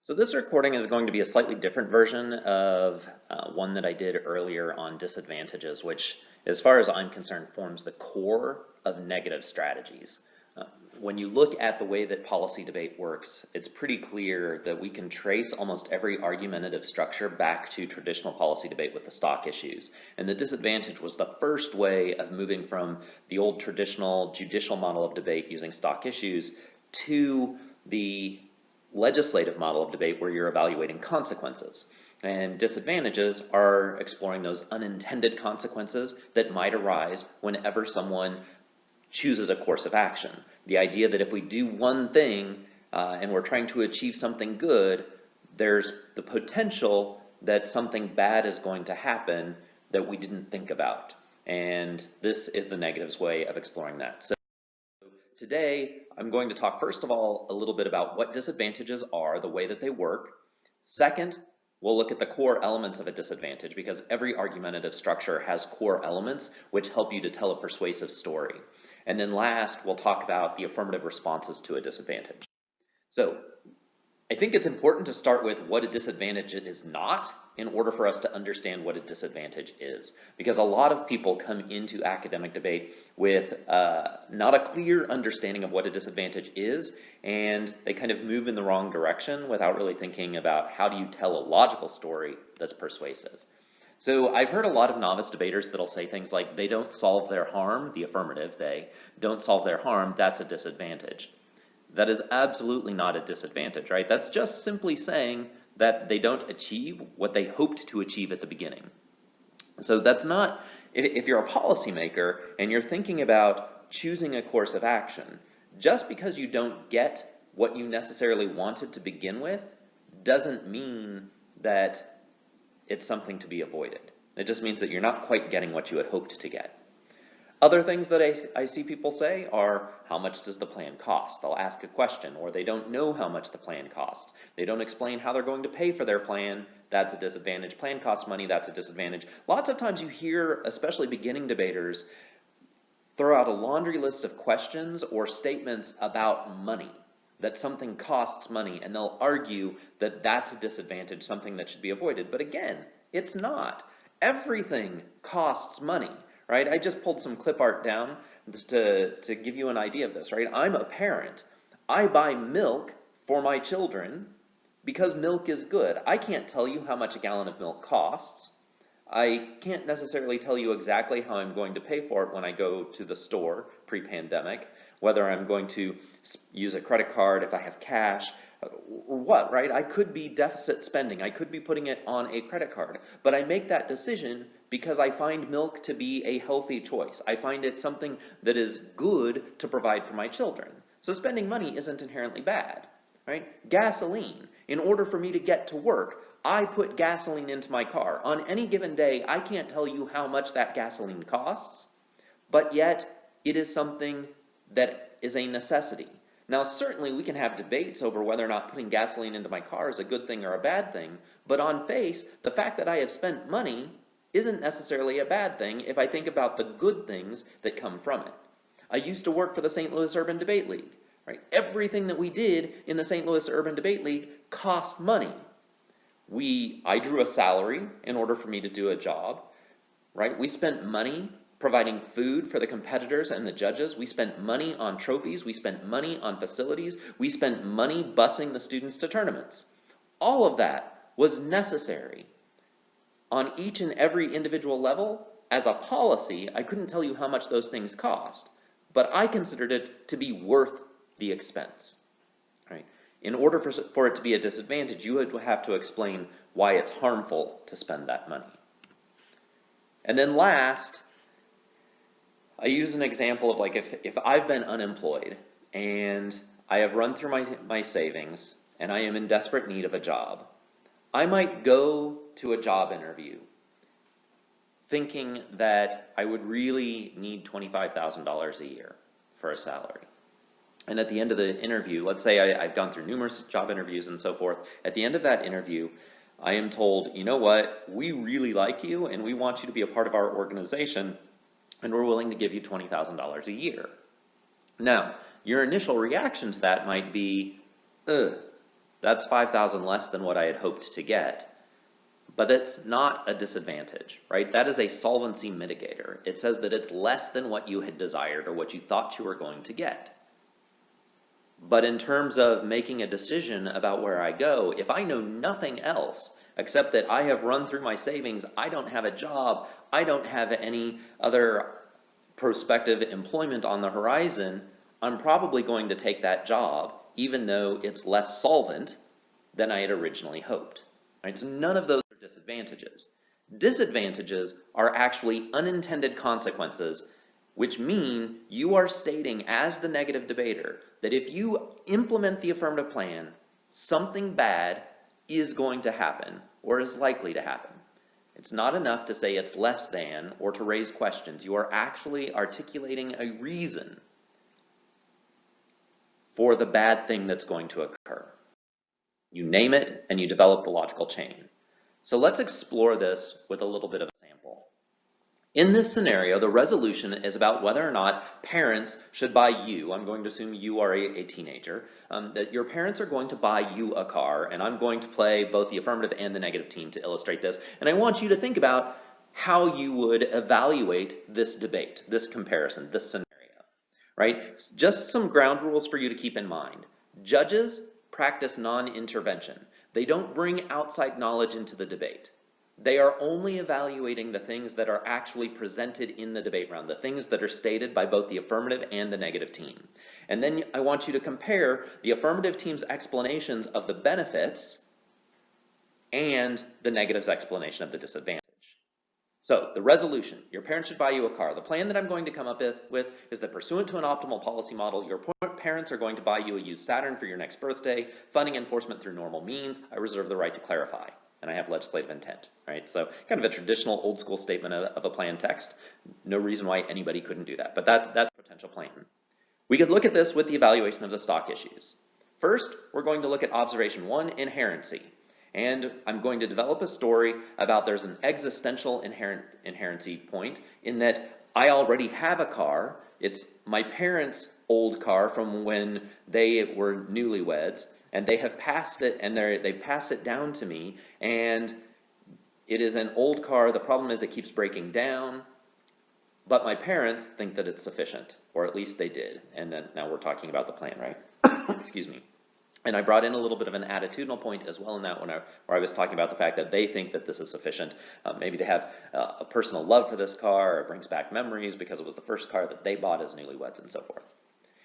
So this recording is going to be a slightly different version of one that I did earlier on disadvantages, which, as far as I'm concerned, forms the core of negative strategies. When you look at the way that policy debate works, it's pretty clear that we can trace almost every argumentative structure back to traditional policy debate with the stock issues. And the disadvantage was the first way of moving from the old traditional judicial model of debate using stock issues to the legislative model of debate where you're evaluating consequences. And disadvantages are exploring those unintended consequences that might arise whenever someone chooses a course of action. The idea that if we do one thing and we're trying to achieve something good, there's the potential that something bad is going to happen that we didn't think about. And this is the negatives way of exploring that. So today, I'm going to talk first of all a little bit about what disadvantages are, the way that they work. Second, we'll look at the core elements of a disadvantage because every argumentative structure has core elements which help you to tell a persuasive story. And then last, we'll talk about the affirmative responses to a disadvantage. So I think it's important to start with what a disadvantage is not in order for us to understand what a disadvantage is. Because a lot of people come into academic debate with not a clear understanding of what a disadvantage is, and they kind of move in the wrong direction without really thinking about how do you tell a logical story that's persuasive. So I've heard a lot of novice debaters that'll say things like, they don't solve their harm, the affirmative, they don't solve their harm, that's a disadvantage. That is absolutely not a disadvantage, right? That's just simply saying that they don't achieve what they hoped to achieve at the beginning. So that's not, if you're a policymaker and you're thinking about choosing a course of action, just because you don't get what you necessarily wanted to begin with doesn't mean that it's something to be avoided. It just means that you're not quite getting what you had hoped to get. Other things that I see people say are, how much does the plan cost? They'll ask a question, or they don't know how much the plan costs. They don't explain how they're going to pay for their plan. That's a disadvantage. Plan costs money. That's a disadvantage. Lots of times you hear, especially beginning debaters, throw out a laundry list of questions or statements about money, that something costs money, and they'll argue that that's a disadvantage, something that should be avoided. But again, it's not. Everything costs money. Right? I just pulled some clip art down to give you an idea of this, right? I'm a parent. I buy milk for my children because milk is good. I can't tell you how much a gallon of milk costs. I can't necessarily tell you exactly how I'm going to pay for it when I go to the store pre-pandemic, whether I'm going to use a credit card, if I have cash, or what, right? I could be deficit spending. I could be putting it on a credit card, but I make that decision because I find milk to be a healthy choice. I find it something that is good to provide for my children. So spending money isn't inherently bad, right? Gasoline. In order for me to get to work, I put gasoline into my car. On any given day, I can't tell you how much that gasoline costs, but yet it is something that is a necessity. Now, certainly we can have debates over whether or not putting gasoline into my car is a good thing or a bad thing, but on face, the fact that I have spent money isn't necessarily a bad thing if I think about the good things that come from it. I used to work for the St. Louis Urban Debate League, right? Everything that we did in the St. Louis Urban Debate League cost money. I drew a salary in order for me to do a job, right? We spent money providing food for the competitors and the judges. We spent money on trophies. We spent money on facilities. We spent money busing the students to tournaments. All of that was necessary. On each and every individual level, as a policy, I couldn't tell you how much those things cost, but I considered it to be worth the expense. Right? In order for it to be a disadvantage, you would have to explain why it's harmful to spend that money. And then last, I use an example of like if I've been unemployed and I have run through my savings and I am in desperate need of a job, I might go to a job interview thinking that I would really need $25,000 a year for a salary. And at the end of the interview, let's say I've gone through numerous job interviews and so forth. At the end of that interview, I am told, you know what, we really like you and we want you to be a part of our organization and we're willing to give you $20,000 a year. Now, your initial reaction to that might be, ugh, That's $5,000 less than what I had hoped to get. But that's not a disadvantage, right? That is a solvency mitigator. It says that it's less than what you had desired or what you thought you were going to get. But in terms of making a decision about where I go, if I know nothing else except that I have run through my savings, I don't have a job, I don't have any other prospective employment on the horizon, I'm probably going to take that job, even though it's less solvent than I had originally hoped. Right? So none of those are disadvantages. Disadvantages are actually unintended consequences, which mean you are stating as the negative debater that if you implement the affirmative plan, something bad is going to happen or is likely to happen. It's not enough to say it's less than or to raise questions. You are actually articulating a reason for the bad thing that's going to occur. You name it and you develop the logical chain. So let's explore this with a little bit of a sample. In this scenario, the resolution is about whether or not parents should buy you, I'm going to assume you are a teenager, that your parents are going to buy you a car, and I'm going to play both the affirmative and the negative team to illustrate this. And I want you to think about how you would evaluate this debate, this comparison, this scenario, right? Just some ground rules for you to keep in mind. Judges practice non-intervention. They don't bring outside knowledge into the debate. They are only evaluating the things that are actually presented in the debate round, the things that are stated by both the affirmative and the negative team. And then I want you to compare the affirmative team's explanations of the benefits and the negative's explanation of the disadvantage. So the resolution, your parents should buy you a car. The plan that I'm going to come up with is that pursuant to an optimal policy model, your parents are going to buy you a used Saturn for your next birthday, funding enforcement through normal means. I reserve the right to clarify. And I have legislative intent, right? So kind of a traditional old school statement of a plan text. No reason why anybody couldn't do that, but that's potential plan. We could look at this with the evaluation of the stock issues. First, we're going to look at observation 1, inherency. And I'm going to develop a story about there's an existential inherency point in that I already have a car. It's my parents' old car from when they were newlyweds, and they have passed it, and they've passed it down to me, and it is an old car. The problem is it keeps breaking down, but my parents think that it's sufficient, or at least they did. And then now we're talking about the plan, right? Excuse me. And I brought in a little bit of an attitudinal point as well in that one, where I was talking about the fact that they think that this is sufficient. Maybe they have a personal love for this car, or it brings back memories because it was the first car that they bought as newlyweds and so forth.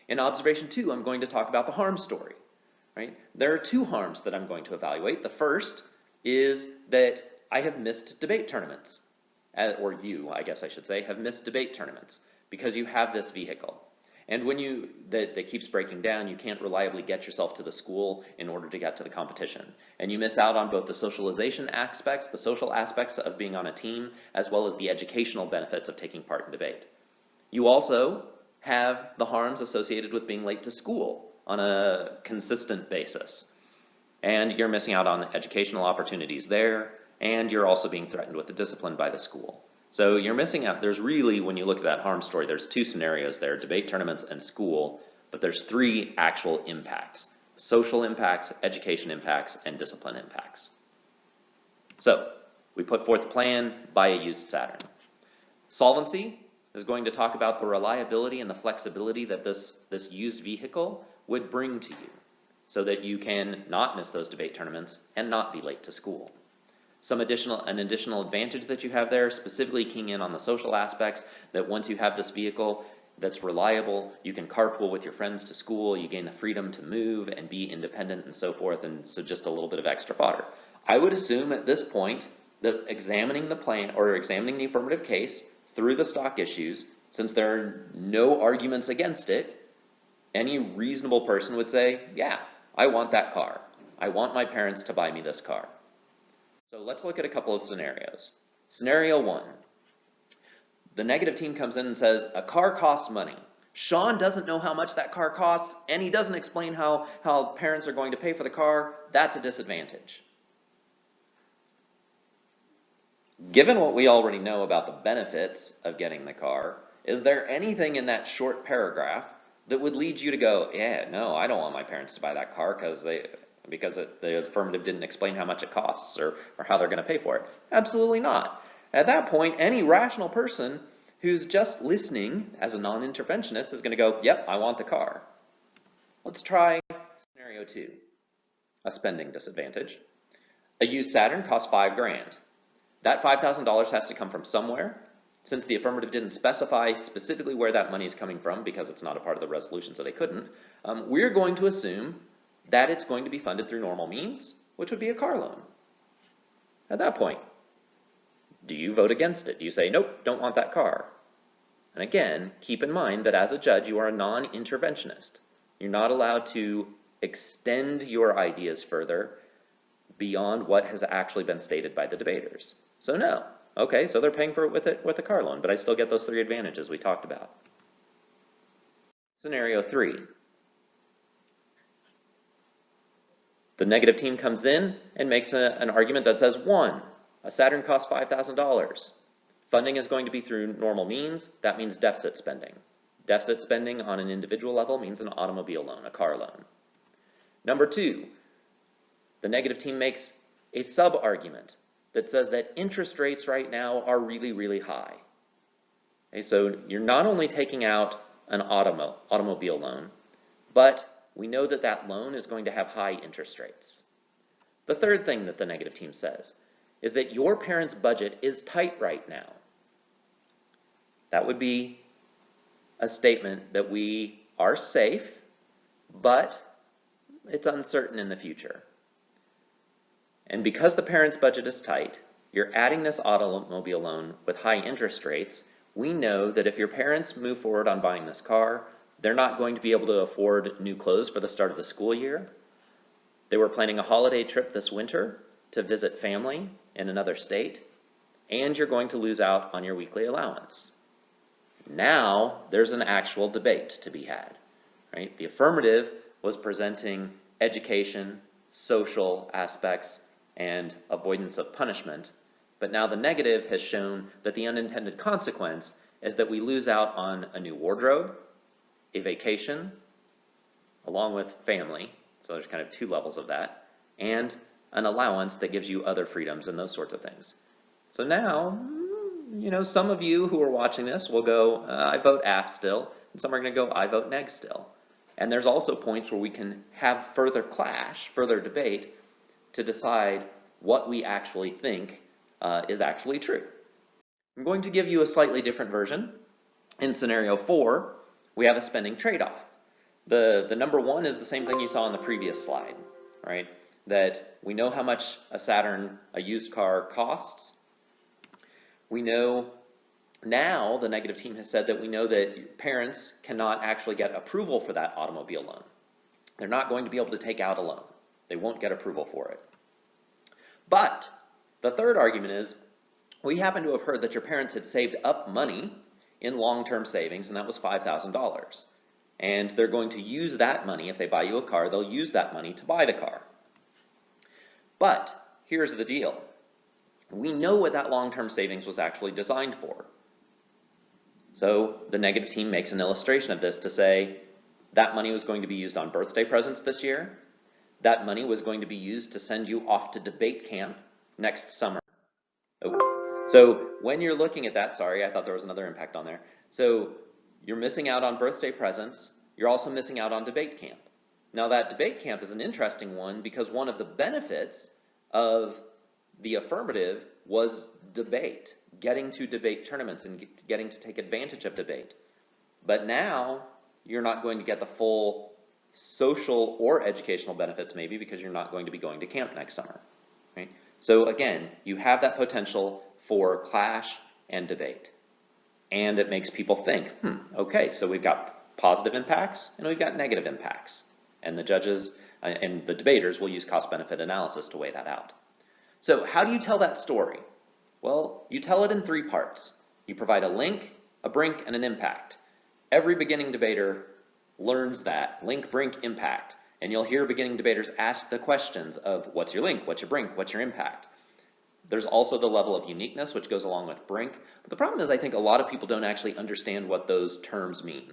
In observation 2, I'm going to talk about the harm story. Right? There are 2 harms that I'm going to evaluate. The first is that I have missed debate tournaments, or you, I guess I should say, have missed debate tournaments because you have this vehicle. And when that keeps breaking down, you can't reliably get yourself to the school in order to get to the competition. And you miss out on both the socialization aspects, the social aspects of being on a team, as well as the educational benefits of taking part in debate. You also have the harms associated with being late to school on a consistent basis. And you're missing out on educational opportunities there, and you're also being threatened with the discipline by the school. So you're missing out. There's really, when you look at that harm story, there's 2 scenarios there, debate tournaments and school, but there's 3 actual impacts: social impacts, education impacts, and discipline impacts. So we put forth a plan, buy a used Saturn. Solvency is going to talk about the reliability and the flexibility that this used vehicle would bring to you so that you can not miss those debate tournaments and not be late to school. An additional advantage that you have there, specifically keying in on the social aspects, that once you have this vehicle that's reliable, you can carpool with your friends to school, you gain the freedom to move and be independent and so forth, and so just a little bit of extra fodder. I would assume at this point that examining the plan or examining the affirmative case through the stock issues, since there are no arguments against it, any reasonable person would say, yeah, I want that car. I want my parents to buy me this car. So let's look at a couple of scenarios. Scenario 1. The negative team comes in and says, a car costs money. Sean doesn't know how much that car costs, and he doesn't explain how parents are going to pay for the car. That's a disadvantage. Given what we already know about the benefits of getting the car, is there anything in that short paragraph that would lead you to go, yeah, no, I don't want my parents to buy that car because because the affirmative didn't explain how much it costs or how they're going to pay for it. Absolutely not. At that point, any rational person who's just listening as a non-interventionist is going to go, yep, I want the car. Let's try scenario 2, a spending disadvantage. A used Saturn costs $5,000. That $5,000 has to come from somewhere. Since the affirmative didn't specify specifically where that money is coming from because it's not a part of the resolution, so they couldn't, we're going to assume that it's going to be funded through normal means, which would be a car loan. At that point, do you vote against it? Do you say, nope, don't want that car? And again, keep in mind that as a judge, you are a non-interventionist. You're not allowed to extend your ideas further beyond what has actually been stated by the debaters. So no. Okay, so they're paying for it with a car loan, but I still get those 3 advantages we talked about. Scenario 3. The negative team comes in and makes an argument that says, 1, a Saturn costs $5,000. Funding is going to be through normal means. That means deficit spending. Deficit spending on an individual level means an automobile loan, a car loan. Number 2, the negative team makes a sub-argument that says that interest rates right now are really, really high. Okay, so you're not only taking out an automobile loan, but we know that that loan is going to have high interest rates. The third thing that the negative team says is that your parents' budget is tight right now. That would be a statement that we are safe, but it's uncertain in the future. And because the parents' budget is tight, you're adding this automobile loan with high interest rates. We know that if your parents move forward on buying this car, they're not going to be able to afford new clothes for the start of the school year. They were planning a holiday trip this winter to visit family in another state, and you're going to lose out on your weekly allowance. Now there's an actual debate to be had, right? The affirmative was presenting education, social aspects, and avoidance of punishment, but now the negative has shown that the unintended consequence is that we lose out on a new wardrobe, a vacation, along with family, so there's kind of 2 levels of that, and an allowance that gives you other freedoms and those sorts of things. So now, some of you who are watching this will go, I vote AF still, and some are going to go, I vote neg still. And there's also points where we can have further clash, further debate, to decide what we actually think is actually true. I'm going to give you a slightly different version. In scenario 4, we have a spending trade-off. The number 1 is the same thing you saw on the previous slide, right? That we know how much a Saturn, a used car, costs. We know now, the negative team has said that we know that parents cannot actually get approval for that automobile loan. They're not going to be able to take out a loan. They won't get approval for it. But the third argument is, we happen to have heard that your parents had saved up money in long-term savings, and that was $5,000. And they're going to use that money, if they buy you a car, they'll use that money to buy the car. But here's the deal. We know what that long-term savings was actually designed for. So the negative team makes an illustration of this to say that money was going to be used on birthday presents this year. That money was going to be used to send you off to debate camp next summer. Oh. So when you're looking at that, sorry, I thought there was another impact on there. So you're missing out on birthday presents. You're also missing out on debate camp. Now that debate camp is an interesting one because one of the benefits of the affirmative was debate, getting to debate tournaments and getting to take advantage of debate. But now you're not going to get the full social or educational benefits maybe because you're not going to be going to camp next summer, right? So again, you have that potential for clash and debate. And it makes people think, okay, so we've got positive impacts and we've got negative impacts. And the judges and the debaters will use cost-benefit analysis to weigh that out. So how do you tell that story? Well, you tell it in 3 parts. You provide a link, a brink, and an impact. Every beginning debater learns that, link, brink, impact. And you'll hear beginning debaters ask the questions of what's your link, what's your brink, what's your impact. There's also the level of uniqueness, which goes along with brink. But the problem is I think a lot of people don't actually understand what those terms mean.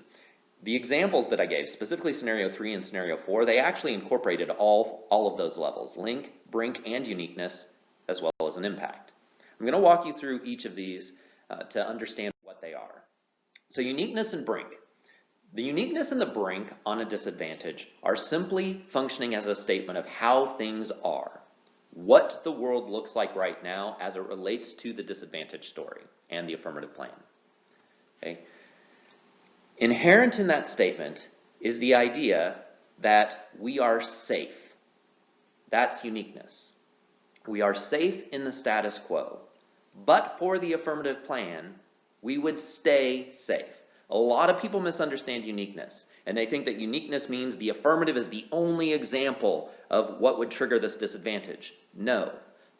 The examples that I gave, specifically scenario 3 and scenario 4, they actually incorporated all of those levels, link, brink, and uniqueness, as well as an impact. I'm going to walk you through each of these to understand what they are. So uniqueness and brink. The uniqueness and the brink on a disadvantage are simply functioning as a statement of how things are, what the world looks like right now as it relates to the disadvantage story and the affirmative plan. Okay? Inherent in that statement is the idea that we are safe. That's uniqueness. We are safe in the status quo. But for the affirmative plan, we would stay safe. A lot of people misunderstand uniqueness, and they think that uniqueness means the affirmative is the only example of what would trigger this disadvantage. No.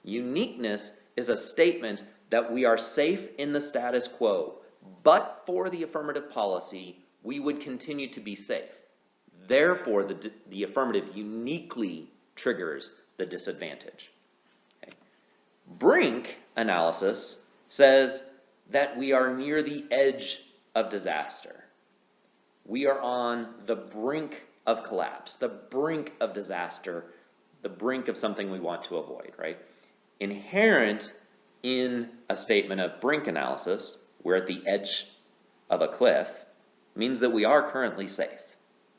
Uniqueness is a statement that we are safe in the status quo, but for the affirmative policy, we would continue to be safe. Therefore, the affirmative uniquely triggers the disadvantage. Okay. Brink analysis says that we are near the edge of disaster. We are on the brink of collapse, the brink of disaster, the brink of something we want to avoid, right? Inherent in a statement of brink analysis, we're at the edge of a cliff, means that we are currently safe.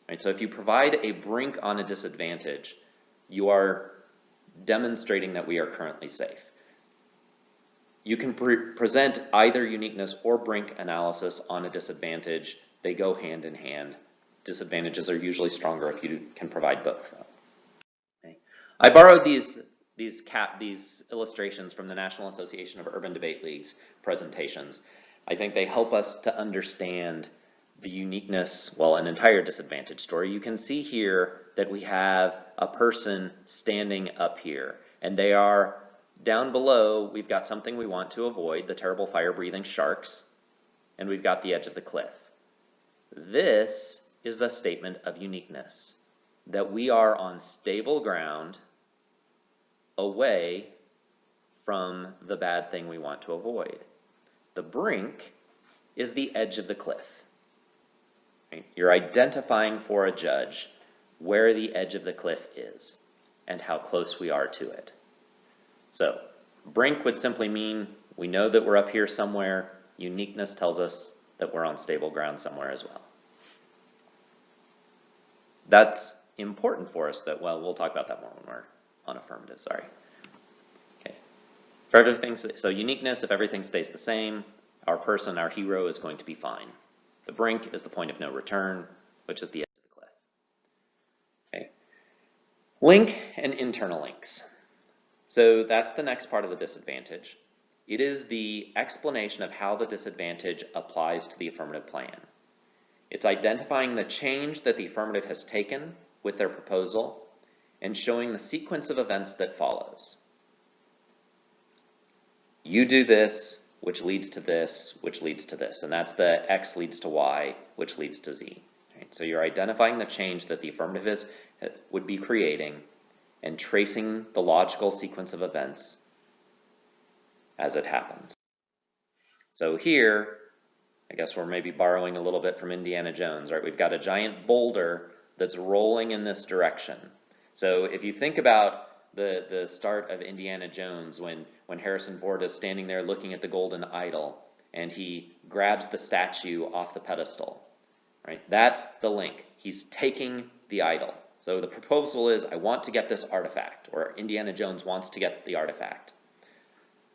Right? So if you provide a brink on a disadvantage, you are demonstrating that we are currently safe. You can present either uniqueness or brink analysis on a disadvantage. They go hand in hand. Disadvantages are usually stronger if you can provide both. Okay. I borrowed these illustrations from the National Association of Urban Debate Leagues presentations. I think they help us to understand the uniqueness, well, an entire disadvantage story. You can see here that we have a person standing up here, and they are down below. We've got something we want to avoid, the terrible fire-breathing sharks, and we've got the edge of the cliff. This is the statement of uniqueness, that we are on stable ground away from the bad thing we want to avoid. The brink is the edge of the cliff. Right? You're identifying for a judge where the edge of the cliff is and how close we are to it. So, brink would simply mean we know that we're up here somewhere. Uniqueness tells us that we're on stable ground somewhere as well. That's important for us that, well, we'll talk about that more when we're on affirmative, sorry. Okay. For everything, so uniqueness, if everything stays the same, our person, our hero is going to be fine. The brink is the point of no return, which is the edge of the cliff. Okay. Link and internal links. So that's the next part of the disadvantage. It is the explanation of how the disadvantage applies to the affirmative plan. It's identifying the change that the affirmative has taken with their proposal and showing the sequence of events that follows. You do this, which leads to this, which leads to this, and that's the X leads to Y, which leads to Z. Right? So you're identifying the change that the affirmative would be creating and tracing the logical sequence of events as it happens. So here, I guess we're maybe borrowing a little bit from Indiana Jones, right? We've got a giant boulder that's rolling in this direction. So if you think about the start of Indiana Jones, when Harrison Ford is standing there looking at the golden idol and he grabs the statue off the pedestal, right? That's the link. He's taking the idol. So the proposal is, I want to get this artifact, or Indiana Jones wants to get the artifact.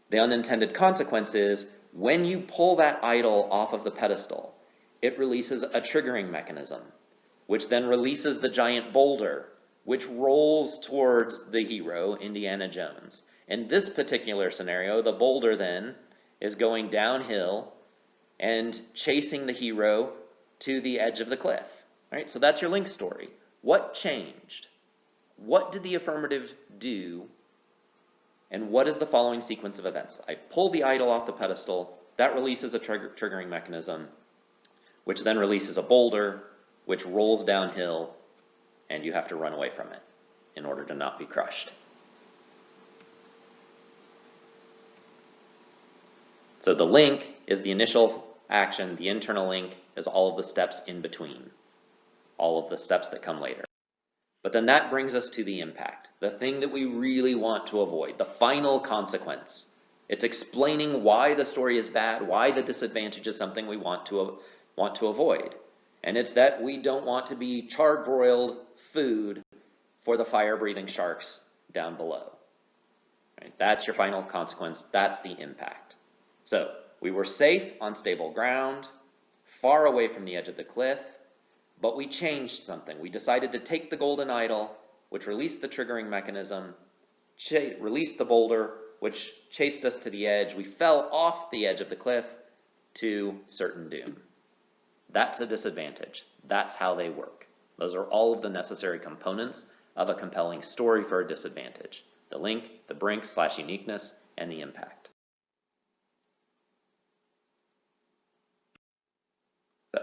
The unintended consequence is, when you pull that idol off of the pedestal, it releases a triggering mechanism, which then releases the giant boulder, which rolls towards the hero, Indiana Jones. In this particular scenario, the boulder then is going downhill and chasing the hero to the edge of the cliff. Right? So that's your link story. What changed? What did the affirmative do? And what is the following sequence of events? I pull the idol off the pedestal. That releases a triggering mechanism, which then releases a boulder, which rolls downhill, and you have to run away from it in order to not be crushed. So the link is the initial action. The internal link is all of the steps in between. all of the steps that come later. But then that brings us to the impact, the thing that we really want to avoid, the final consequence. It's explaining why the story is bad, why the disadvantage is something we want to avoid. And it's that we don't want to be charbroiled food for the fire-breathing sharks down below. Right? That's your final consequence. That's the impact. So we were safe on stable ground, far away from the edge of the cliff, but we changed something. We decided to take the golden idol, which released the triggering mechanism, released the boulder, which chased us to the edge. We fell off the edge of the cliff to certain doom. That's a disadvantage. That's how they work. Those are all of the necessary components of a compelling story for a disadvantage: the link, the brink/uniqueness, and the impact. So,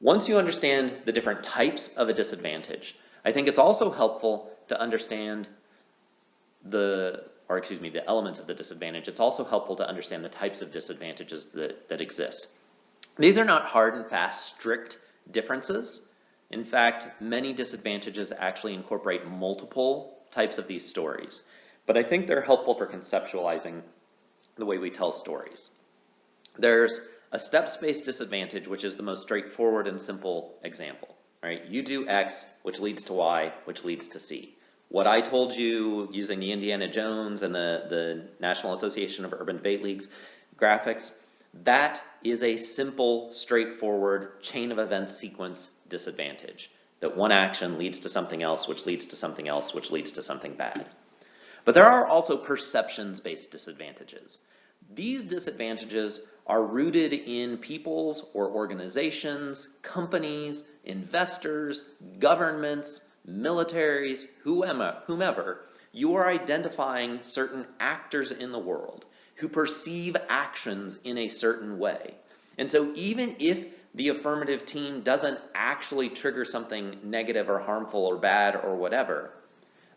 once you understand the different types of a disadvantage, I think it's also helpful to understand the elements of the disadvantage. It's also helpful to understand the types of disadvantages that exist. These are not hard and fast, strict differences. In fact, many disadvantages actually incorporate multiple types of these stories, but I think they're helpful for conceptualizing the way we tell stories. There's a steps-based disadvantage, which is the most straightforward and simple example, right? You do X, which leads to Y, which leads to C. What I told you using the Indiana Jones and the National Association of Urban Debate Leagues graphics, that is a simple, straightforward chain of events sequence disadvantage, that one action leads to something else, which leads to something else, which leads to something bad. But there are also perceptions-based disadvantages. These disadvantages are rooted in people's or organizations, companies, investors, governments, militaries, whomever. You are identifying certain actors in the world who perceive actions in a certain way. And so even if the affirmative team doesn't actually trigger something negative or harmful or bad or whatever,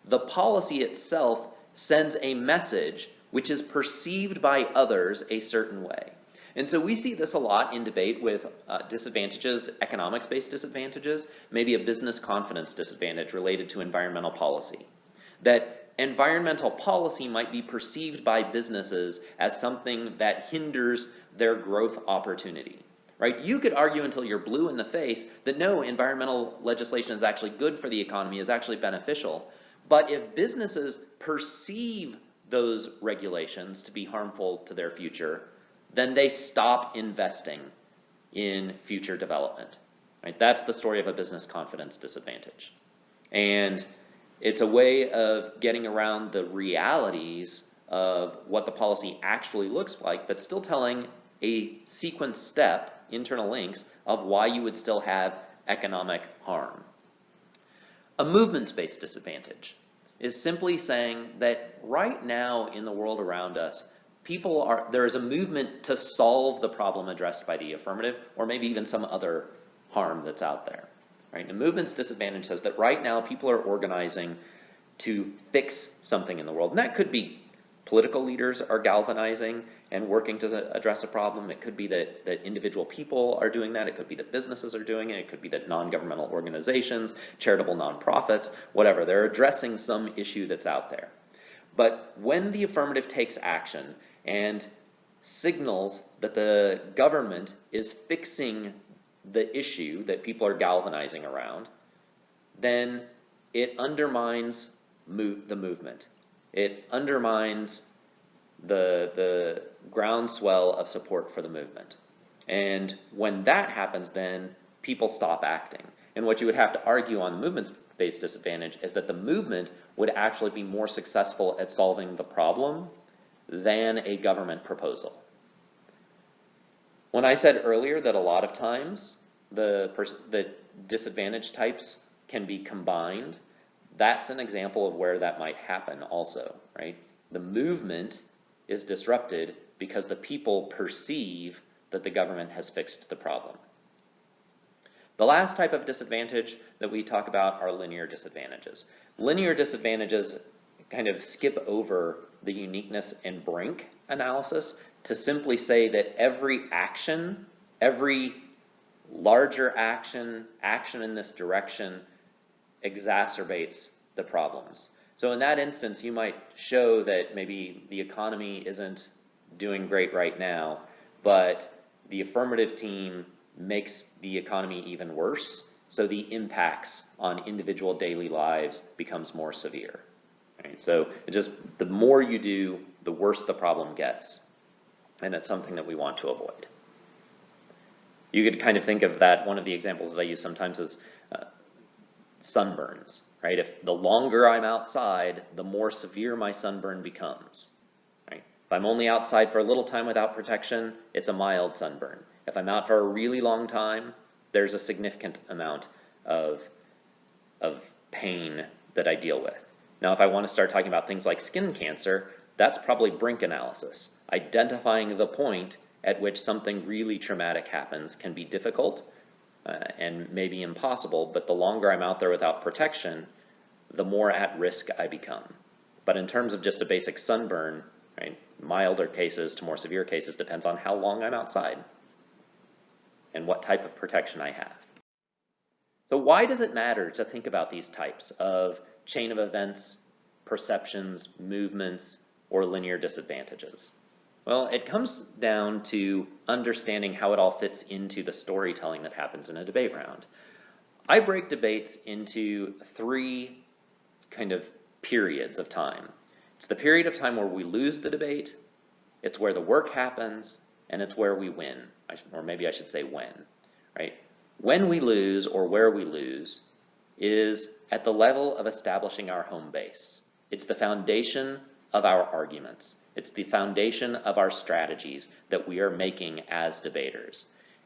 the policy itself sends a message which is perceived by others a certain way. And so we see this a lot in debate with disadvantages, economics-based disadvantages, maybe a business confidence disadvantage related to environmental policy. That environmental policy might be perceived by businesses as something that hinders their growth opportunity. Right? You could argue until you're blue in the face that no, environmental legislation is actually good for the economy, is actually beneficial. But if businesses perceive those regulations to be harmful to their future, then they stop investing in future development. Right? That's the story of a business confidence disadvantage. And it's a way of getting around the realities of what the policy actually looks like, but still telling a sequence step, internal links, of why you would still have economic harm. A movements-based disadvantage is simply saying that right now in the world around us, there is a movement to solve the problem addressed by the affirmative, or maybe even some other harm that's out there. Right? A movements disadvantage says that right now people are organizing to fix something in the world. And that could be political leaders are galvanizing and working to address a problem. It could be that individual people are doing that. It could be that businesses are doing it. It could be that non-governmental organizations, charitable nonprofits, whatever. They're addressing some issue that's out there. But when the affirmative takes action and signals that the government is fixing the issue that people are galvanizing around, then it undermines the movement. It undermines the groundswell of support for the movement. And when that happens, then people stop acting. And what you would have to argue on the movements-based disadvantage is that the movement would actually be more successful at solving the problem than a government proposal. When I said earlier that a lot of times the disadvantage types can be combined, that's an example of where that might happen also, right? The movement is disrupted because the people perceive that the government has fixed the problem. The last type of disadvantage that we talk about are linear disadvantages. Linear disadvantages kind of skip over the uniqueness and brink analysis to simply say that every action, every Larger action in this direction exacerbates the problems. So in that instance, you might show that maybe the economy isn't doing great right now, but the affirmative team makes the economy even worse, so the impacts on individual daily lives becomes more severe. Right? So the more you do, the worse the problem gets, and it's something that we want to avoid. You could kind of think of that, one of the examples that I use sometimes is sunburns, right? If the longer I'm outside, the more severe my sunburn becomes, right? If I'm only outside for a little time without protection, it's a mild sunburn. If I'm out for a really long time, there's a significant amount of pain that I deal with. Now, if I want to start talking about things like skin cancer, that's probably Brink analysis. Identifying the point at which something really traumatic happens can be difficult and maybe impossible, but the longer I'm out there without protection, the more at risk I become. But in terms of just a basic sunburn, right, milder cases to more severe cases depends on how long I'm outside and what type of protection I have. So why does it matter to think about these types of chain of events, perceptions, movements, or linear disadvantages? Well, it comes down to understanding how it all fits into the storytelling that happens in a debate round. I break debates into three kind of periods of time. It's the period of time where we lose the debate, it's where the work happens, and it's where we win, or maybe I should say when, right? When we lose or where we lose is at the level of establishing our home base. It's the foundation of our arguments. It's the foundation of our strategies that we are making as debaters.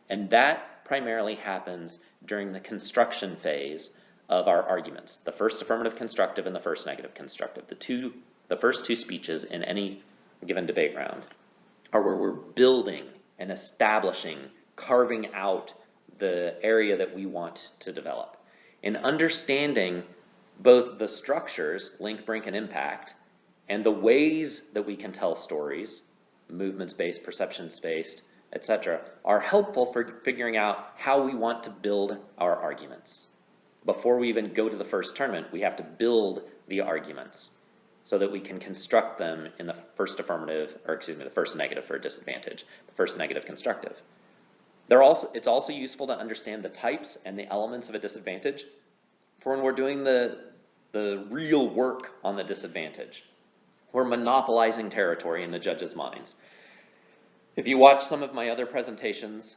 And that primarily happens during the construction phase of our arguments. The first affirmative constructive and the first negative constructive. The first two speeches in any given debate round are where we're building and establishing, carving out the area that we want to develop. In understanding both the structures, link, brink, and impact, and the ways that we can tell stories, movements-based, perceptions-based, etc., are helpful for figuring out how we want to build our arguments. Before we even go to the first tournament, we have to build the arguments so that we can construct them in the first affirmative, or excuse me, the first negative for a disadvantage, the first negative constructive. It's also useful to understand the types and the elements of a disadvantage for when we're doing the real work on the disadvantage. We're monopolizing territory in the judges' minds. If you watch some of my other presentations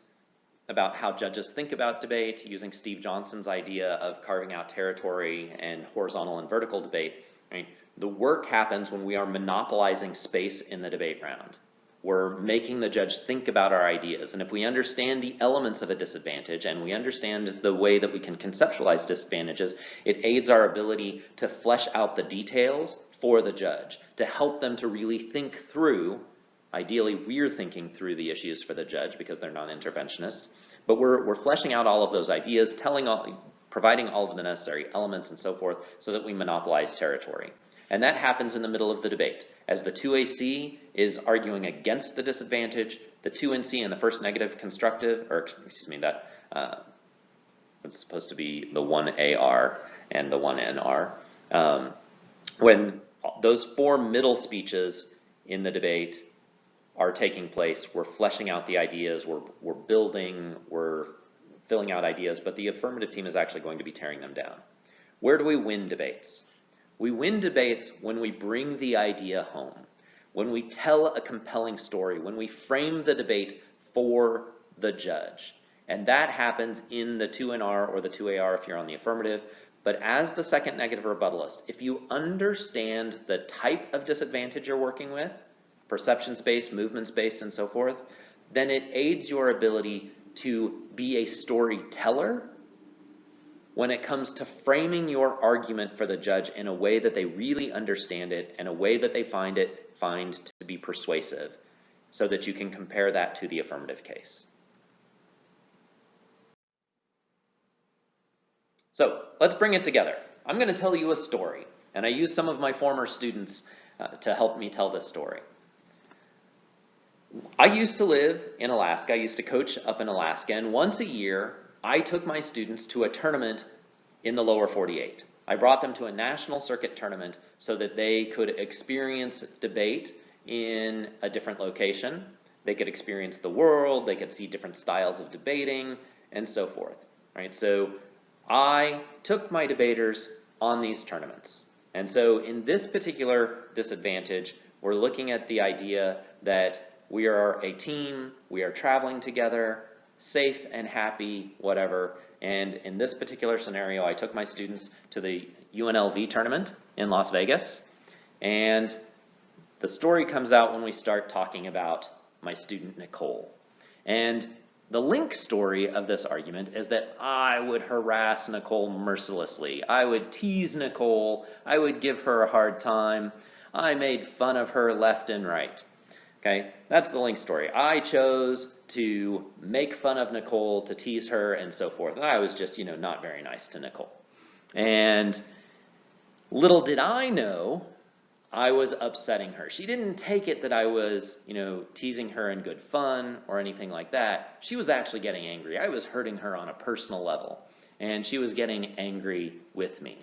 about how judges think about debate, using Steve Johnson's idea of carving out territory and horizontal and vertical debate, right, the work happens when we are monopolizing space in the debate round. We're making the judge think about our ideas, and if we understand the elements of a disadvantage and we understand the way that we can conceptualize disadvantages, it aids our ability to flesh out the details for the judge, to help them to really think through. Ideally, we're thinking through the issues for the judge because they're non-interventionists, but we're fleshing out all of those ideas, providing all of the necessary elements and so forth so that we monopolize territory. And that happens in the middle of the debate. As the 2AC is arguing against the disadvantage, the 2NC and the first negative constructive, or excuse me, it's supposed to be the 1AR and the 1NR. When those four middle speeches in the debate are taking place, we're fleshing out the ideas, we're building, we're filling out ideas, but the affirmative team is actually going to be tearing them down. Where do we win debates? We win debates when we bring the idea home, when we tell a compelling story, when we frame the debate for the judge. And that happens in the 2NR or the 2AR if you're on the affirmative. But as the second negative rebuttalist, if you understand the type of disadvantage you're working with, perceptions-based, movements-based, and so forth, then it aids your ability to be a storyteller when it comes to framing your argument for the judge in a way that they really understand it, in a way that they find to be persuasive, so that you can compare that to the affirmative case. So let's bring it together. I'm going to tell you a story, and I use some of my former students to help me tell this story. I used to live in Alaska. I used to coach up in Alaska, and once a year, I took my students to a tournament in the lower 48. I brought them to a national circuit tournament so that they could experience debate in a different location. They could experience the world, they could see different styles of debating, and so forth. Right? So I took my debaters on these tournaments. And so in this particular disadvantage, we're looking at the idea that we are a team, we are traveling together, safe and happy, whatever. And in this particular scenario, I took my students to the UNLV tournament in Las Vegas. And the story comes out when we start talking about my student Nicole. And the link story of this argument is that I would harass Nicole mercilessly. I would tease Nicole. I would give her a hard time. I made fun of her left and right. Okay, that's the link story. I chose to make fun of Nicole, to tease her, and so forth. And I was just, not very nice to Nicole. And little did I know, I was upsetting her. She didn't take it that I was, teasing her in good fun or anything like that. She was actually getting angry. I was hurting her on a personal level, and she was getting angry with me.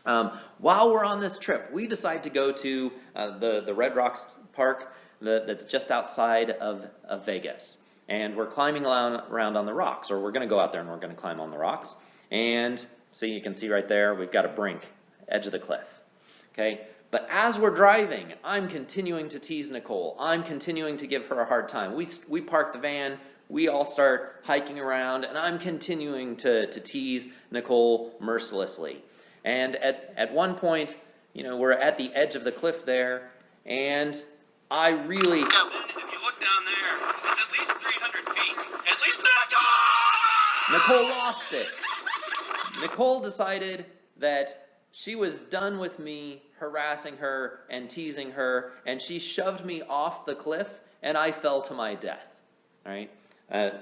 While we're on this trip, we decide to go to the Red Rocks Park that's just outside of Vegas. And we're climbing around on the rocks, or we're going to go out there and we're going to climb on the rocks. And so you can see right there, we've got a brink, edge of the cliff. Okay, but as we're driving, I'm continuing to tease Nicole. I'm continuing to give her a hard time. We park the van, we all start hiking around, and I'm continuing to tease Nicole mercilessly. And at one point, we're at the edge of the cliff there, and I really... If you look down there, it's at least 300 feet. At least... Nicole lost it. Nicole decided that she was done with me harassing her and teasing her, and she shoved me off the cliff, and I fell to my death. All right.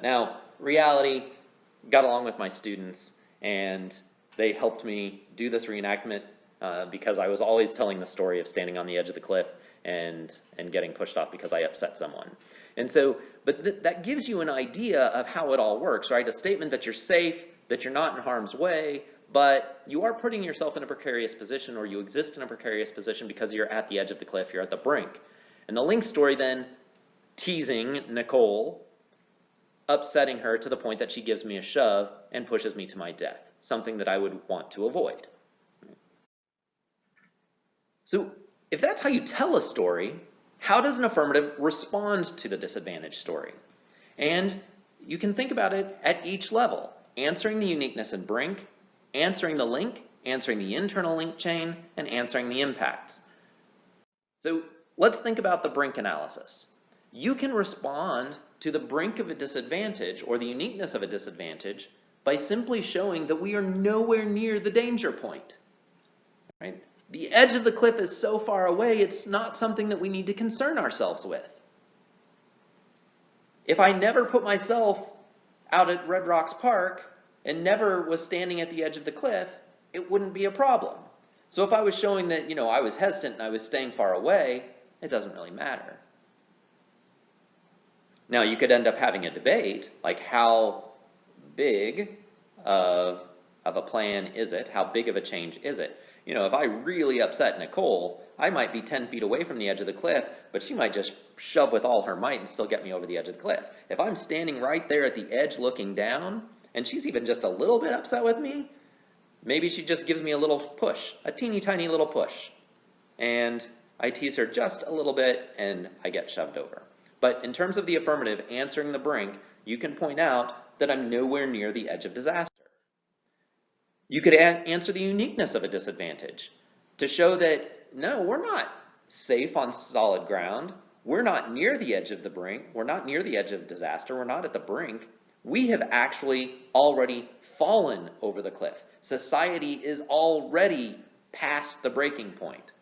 Now, reality, got along with my students, and they helped me do this reenactment because I was always telling the story of standing on the edge of the cliff and getting pushed off because I upset someone. And so, but that gives you an idea of how it all works, right? A statement that you're safe, that you're not in harm's way, but you are putting yourself in a precarious position, or you exist in a precarious position because you're at the edge of the cliff, you're at the brink. And the link story then, teasing Nicole, upsetting her to the point that she gives me a shove and pushes me to my death, something that I would want to avoid. So if that's how you tell a story, how does an affirmative respond to the disadvantaged story? And you can think about it at each level, answering the uniqueness and brink, answering the link, answering the internal link chain, and answering the impacts. So let's think about the brink analysis. You can respond to the brink of a disadvantage or the uniqueness of a disadvantage by simply showing that we are nowhere near the danger point. Right? The edge of the cliff is so far away, it's not something that we need to concern ourselves with. If I never put myself out at Red Rocks Park and never was standing at the edge of the cliff, it wouldn't be a problem. So if I was showing that, I was hesitant and I was staying far away, it doesn't really matter. Now, you could end up having a debate, like how big of a plan is it? How big of a change is it? If I really upset Nicole, I might be 10 feet away from the edge of the cliff, but she might just shove with all her might and still get me over the edge of the cliff. If I'm standing right there at the edge looking down, and she's even just a little bit upset with me, maybe she just gives me a little push, a teeny tiny little push. And I tease her just a little bit and I get shoved over. But in terms of the affirmative, answering the brink, you can point out that I'm nowhere near the edge of disaster. You could answer the uniqueness of a disadvantage to show that, no, we're not safe on solid ground. We're not near the edge of the brink. We're not near the edge of disaster. We're not at the brink. We have actually already fallen over the cliff. Society is already past the breaking point.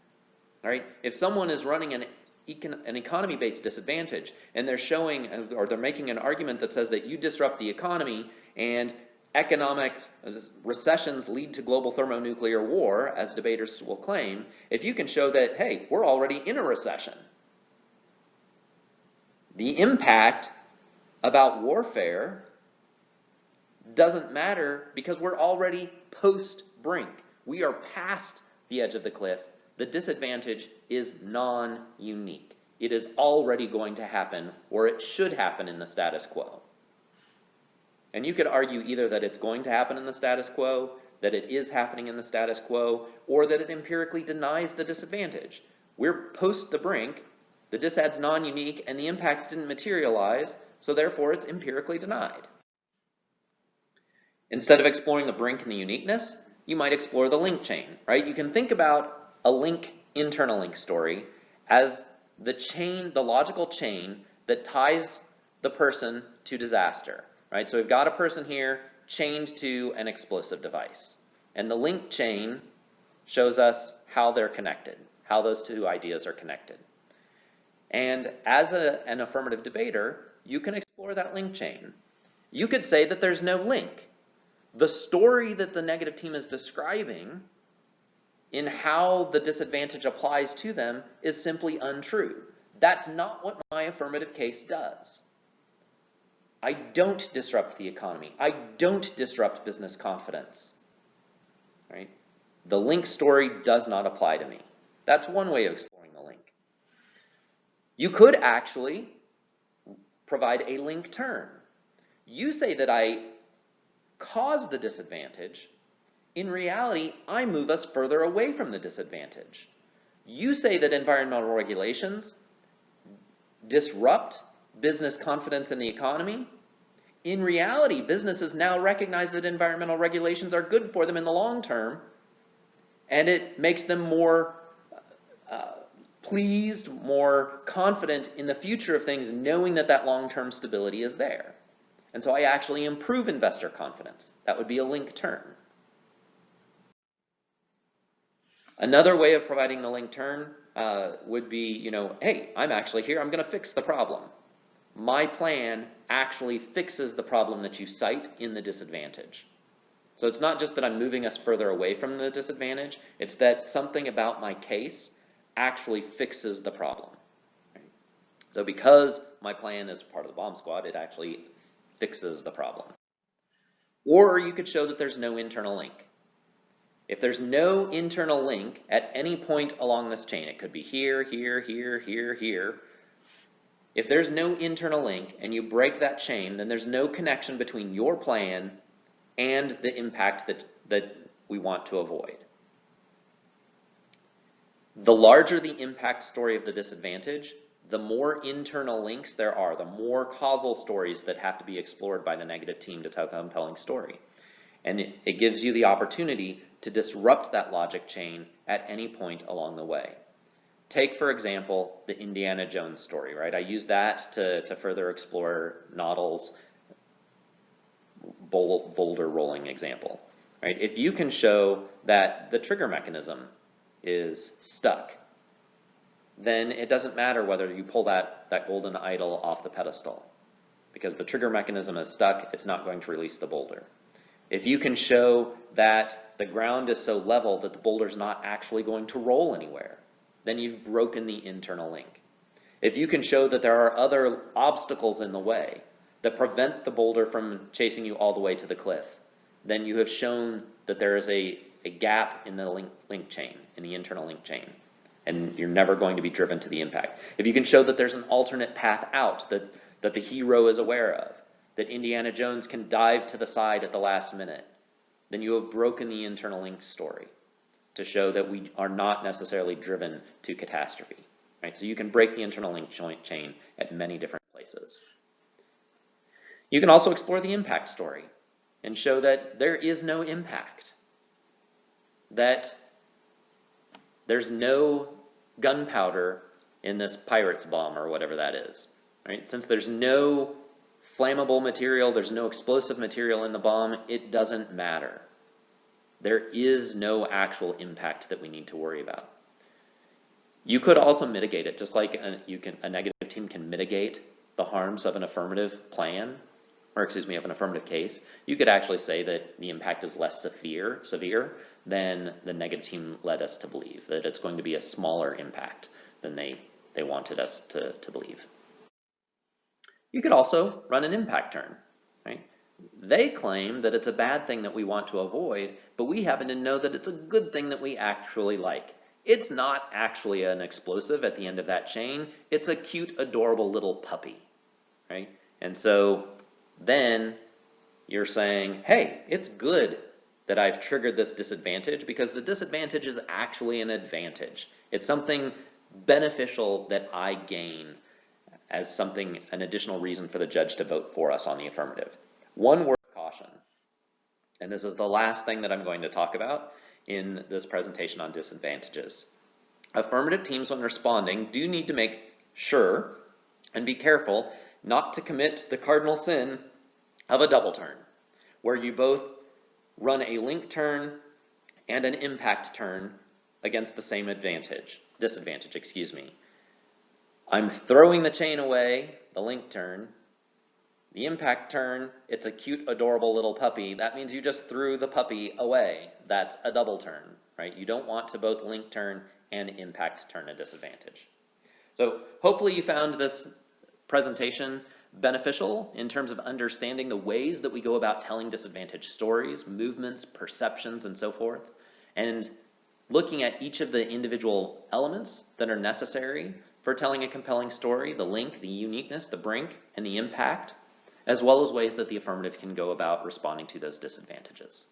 All right? If someone is running an economy-based disadvantage and they're showing, or they're making an argument that says that you disrupt the economy and economic recessions lead to global thermonuclear war, as debaters will claim, if you can show that, hey, we're already in a recession, The impact about warfare doesn't matter because we're already post-brink. We are past the edge of the cliff. The disadvantage is non-unique. It is already going to happen, or it should happen in the status quo. And you could argue either that it's going to happen in the status quo, that it is happening in the status quo, or that it empirically denies the disadvantage. We're post the brink, the disad's non-unique, and the impacts didn't materialize, so therefore it's empirically denied. Instead of exploring the brink and the uniqueness, you might explore the link chain, right? You can think about a link, internal link story as the chain, the logical chain that ties the person to disaster, right? So we've got a person here chained to an explosive device. And the link chain shows us how they're connected, how those two ideas are connected. And as an affirmative debater, you can explore that link chain. You could say that there's no link. The story that the negative team is describing in how the disadvantage applies to them is simply untrue. That's not what my affirmative case does. I don't disrupt the economy. I don't disrupt business confidence. Right? The link story does not apply to me. That's one way of exploring the link. You could actually provide a link turn. You say that I cause the disadvantage. In reality, I move us further away from the disadvantage. You say that environmental regulations disrupt business confidence in the economy. In reality, businesses now recognize that environmental regulations are good for them in the long term, and it makes them more pleased, more confident in the future of things, knowing that that long-term stability is there. And so I actually improve investor confidence. That would be a link turn. Another way of providing the link turn would be, hey, I'm actually here, I'm going to fix the problem. My plan actually fixes the problem that you cite in the disadvantage. So it's not just that I'm moving us further away from the disadvantage, it's that something about my case actually fixes the problem. Right? So because my plan is part of the bomb squad, it actually fixes the problem. Or you could show that there's no internal link. If there's no internal link at any point along this chain, it could be here, here, here, here, here. If there's no internal link and you break that chain, then there's no connection between your plan and the impact that we want to avoid. The larger the impact story of the disadvantage, the more internal links there are, the more causal stories that have to be explored by the negative team to tell a compelling story. And it gives you the opportunity to disrupt that logic chain at any point along the way. Take, for example, the Indiana Jones story, right? I use that to further explore Noddle's boulder rolling example, right? If you can show that the trigger mechanism is stuck, then it doesn't matter whether you pull that golden idol off the pedestal, because the trigger mechanism is stuck, it's not going to release the boulder. If you can show that the ground is so level that the boulder's not actually going to roll anywhere, then you've broken the internal link. If you can show that there are other obstacles in the way that prevent the boulder from chasing you all the way to the cliff, then you have shown that there is a gap in the link chain, in the internal link chain, and you're never going to be driven to the impact. If you can show that there's an alternate path out that the hero is aware of, that Indiana Jones can dive to the side at the last minute, then you have broken the internal link story to show that we are not necessarily driven to catastrophe. Right? So you can break the internal link chain at many different places. You can also explore the impact story and show that there is no impact, that there's no gunpowder in this pirate's bomb or whatever that is. Right? Since there's no flammable material, there's no explosive material in the bomb, it doesn't matter. There is no actual impact that we need to worry about. You could also mitigate it, just like a negative team can mitigate the harms of an affirmative plan, or excuse me, of an affirmative case. You could actually say that the impact is less severe than the negative team led us to believe, that it's going to be a smaller impact than they wanted us to believe. You could also run an impact turn, right? They claim that it's a bad thing that we want to avoid, but we happen to know that it's a good thing that we actually like. It's not actually an explosive at the end of that chain. It's a cute, adorable little puppy, right? And so then you're saying, hey, it's good that I've triggered this disadvantage because the disadvantage is actually an advantage. It's something beneficial that I gain as something, an additional reason for the judge to vote for us on the affirmative. One word of caution, and this is the last thing that I'm going to talk about in this presentation on disadvantages. Affirmative teams, when responding, do need to make sure and be careful not to commit the cardinal sin of a double turn, where you both run a link turn and an impact turn against the same disadvantage, excuse me. I'm throwing the chain away, the link turn. The impact turn, it's a cute, adorable little puppy. That means you just threw the puppy away. That's a double turn, right? You don't want to both link turn and impact turn a disadvantage. So hopefully you found this presentation beneficial in terms of understanding the ways that we go about telling disadvantage stories, movements, perceptions, and so forth, and looking at each of the individual elements that are necessary for telling a compelling story, the link, the uniqueness, the brink, and the impact, as well as ways that the affirmative can go about responding to those disadvantages.